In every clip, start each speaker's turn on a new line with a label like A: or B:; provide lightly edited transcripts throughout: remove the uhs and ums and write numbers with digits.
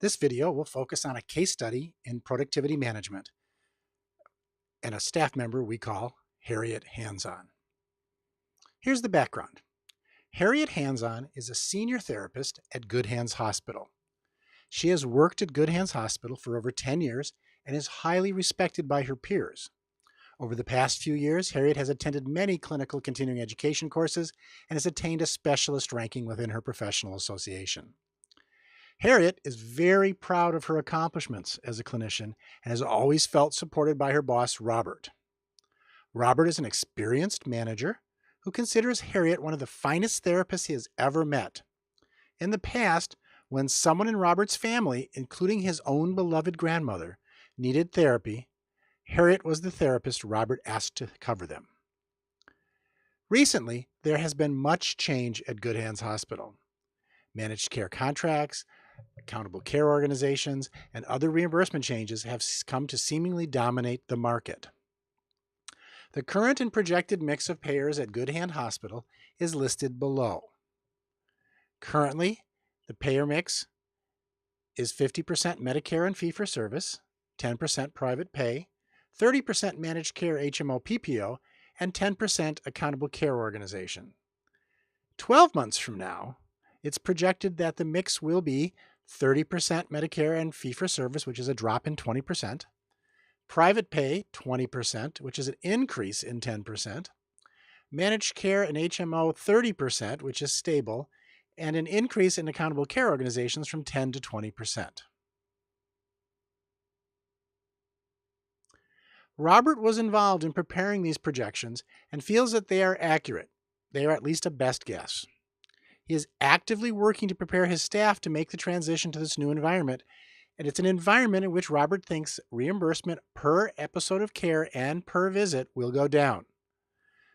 A: This video will focus on a case study in productivity management and a staff member we call Harriet Handson. Here's the background. Harriet Handson is a senior therapist at Good Hands Hospital. She has worked at Good Hands Hospital for over 10 years and is highly respected by her peers. Over the past few years, Harriet has attended many clinical continuing education courses and has attained a specialist ranking within her professional association. Harriet is very proud of her accomplishments as a clinician and has always felt supported by her boss, Robert. Robert is an experienced manager who considers Harriet one of the finest therapists he has ever met. In the past, when someone in Robert's family, including his own beloved grandmother, needed therapy, Harriet was the therapist Robert asked to cover them. Recently, there has been much change at Good Hands Hospital. Managed care contracts, accountable care organizations, and other reimbursement changes have come to seemingly dominate the market. The current and projected mix of payers at Good Hand Hospital is listed below. Currently, the payer mix is 50% Medicare and fee-for-service, 10% private pay, 30% managed care HMO PPO, and 10% accountable care organization. 12 months from now, it's projected that the mix will be 30% Medicare and fee-for-service, which is a drop in 20%, private pay 20%, which is an increase in 10%, managed care and HMO 30%, which is stable, and an increase in accountable care organizations from 10 to 20%. Robert was involved in preparing these projections and feels that they are accurate. They are at least a best guess. He is actively working to prepare his staff to make the transition to this new environment, and it's an environment in which Robert thinks reimbursement per episode of care and per visit will go down.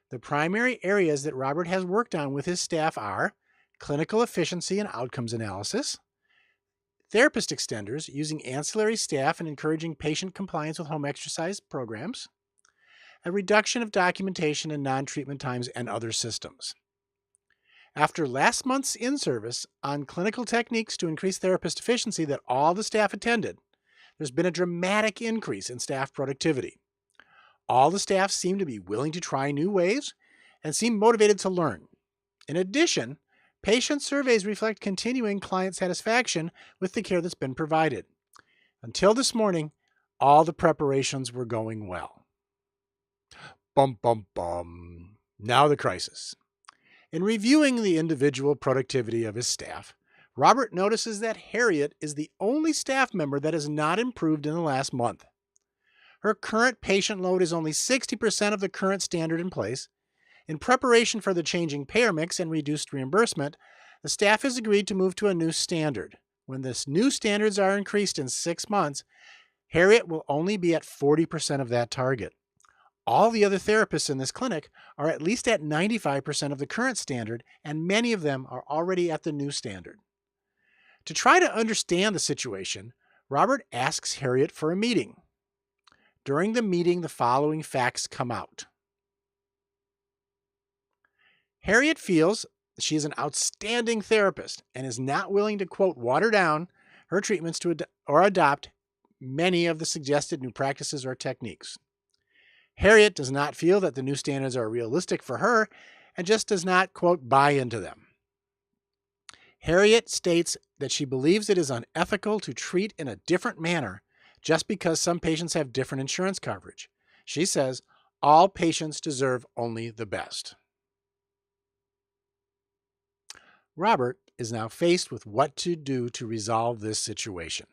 A: The primary areas that Robert has worked on with his staff are clinical efficiency and outcomes analysis, therapist extenders using ancillary staff and encouraging patient compliance with home exercise programs, a reduction of documentation and non-treatment times, and other systems. After last month's in-service on clinical techniques to increase therapist efficiency that all the staff attended, there's been a dramatic increase in staff productivity. All the staff seem to be willing to try new ways and seem motivated to learn. In addition, patient surveys reflect continuing client satisfaction with the care that's been provided. Until this morning, all the preparations were going well. Bum, bum, bum. Now the crisis. In reviewing the individual productivity of his staff, Robert notices that Harriet is the only staff member that has not improved in the last month. Her current patient load is only 60% of the current standard in place. In preparation for the changing payer mix and reduced reimbursement, the staff has agreed to move to a new standard. When this new standards are increased in 6 months, Harriet will only be at 40% of that target. All the other therapists in this clinic are at least at 95% of the current standard, and many of them are already at the new standard. To try to understand the situation, Robert asks Harriet for a meeting. During the meeting, the following facts come out. Harriet feels she is an outstanding therapist and is not willing to, quote, water down her treatments or adopt many of the suggested new practices or techniques. Harriet does not feel that the new standards are realistic for her and just does not, quote, buy into them. Harriet states that she believes it is unethical to treat in a different manner just because some patients have different insurance coverage. She says all patients deserve only the best. Robert is now faced with what to do to resolve this situation.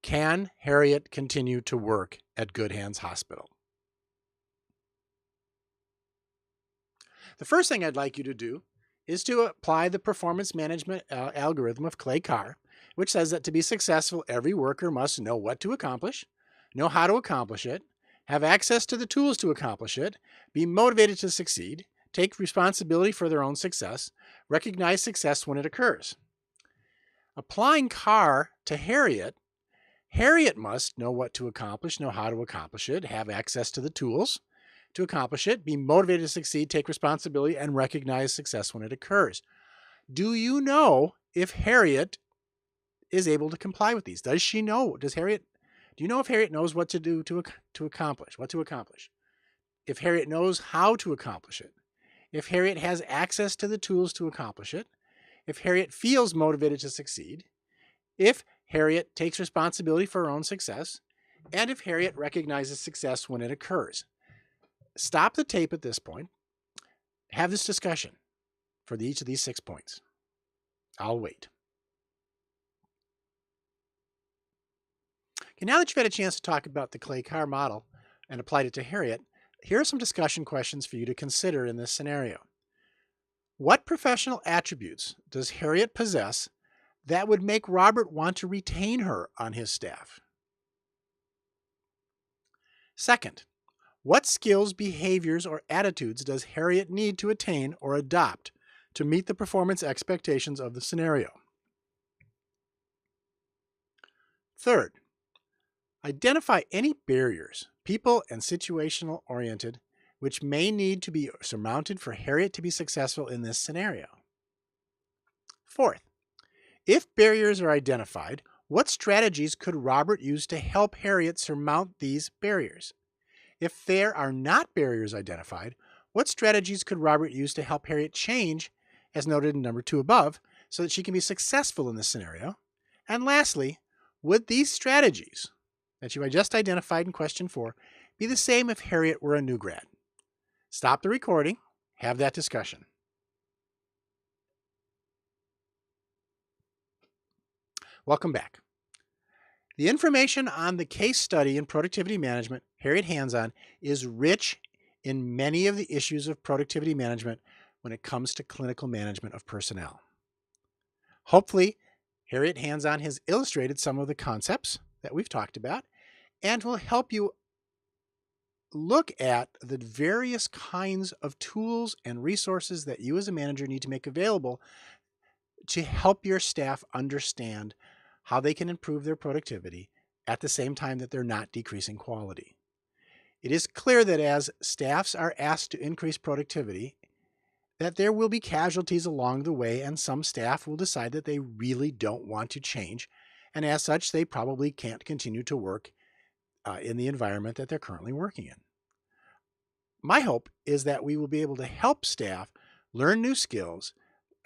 A: Can Harriet continue to work at Good Hands Hospital? The first thing I'd like you to do is to apply the performance management algorithm of Clay Carr, which says that to be successful, every worker must know what to accomplish, know how to accomplish it, have access to the tools to accomplish it, be motivated to succeed, take responsibility for their own success, recognize success when it occurs. Applying Carr to Harriet, Harriet must know what to accomplish, know how to accomplish it, have access to the tools to accomplish it, be motivated to succeed, take responsibility, and recognize success when it occurs. Do you know if Harriet is able to comply with these? Does she know? Do you know if Harriet knows what to do to accomplish, what to accomplish? If Harriet knows how to accomplish it? If Harriet has access to the tools to accomplish it? If Harriet feels motivated to succeed? If Harriet takes responsibility for her own success? And if Harriet recognizes success when it occurs? Stop the tape at this point. Have this discussion for each of these 6 points. I'll wait. Okay, now that you've had a chance to talk about the clay car model and applied it to Harriet, here are some discussion questions for you to consider in this scenario. What professional attributes does Harriet possess that would make Robert want to retain her on his staff? Second, what skills, behaviors, or attitudes does Harriet need to attain or adopt to meet the performance expectations of the scenario? Third, identify any barriers, people and situational oriented, which may need to be surmounted for Harriet to be successful in this scenario. Fourth, if barriers are identified, what strategies could Robert use to help Harriet surmount these barriers? If there are not barriers identified, what strategies could Robert use to help Harriet change, as noted in number 2 above, so that she can be successful in this scenario? And lastly, would these strategies that you just identified in question 4 be the same if Harriet were a new grad? Stop the recording, have that discussion. Welcome back. The information on the case study in productivity management, Harriet Handson, is rich in many of the issues of productivity management when it comes to clinical management of personnel. Hopefully, Harriet Handson has illustrated some of the concepts that we've talked about and will help you look at the various kinds of tools and resources that you as a manager need to make available to help your staff understand how they can improve their productivity at the same time that they're not decreasing quality. It is clear that as staffs are asked to increase productivity, that there will be casualties along the way, and some staff will decide that they really don't want to change, and as such, they probably can't continue to work in the environment that they're currently working in. My hope is that we will be able to help staff learn new skills,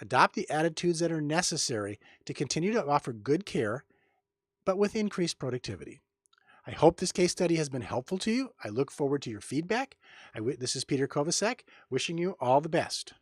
A: adopt the attitudes that are necessary to continue to offer good care, but with increased productivity. I hope this case study has been helpful to you. I look forward to your feedback. This is Peter Kovacek, wishing you all the best.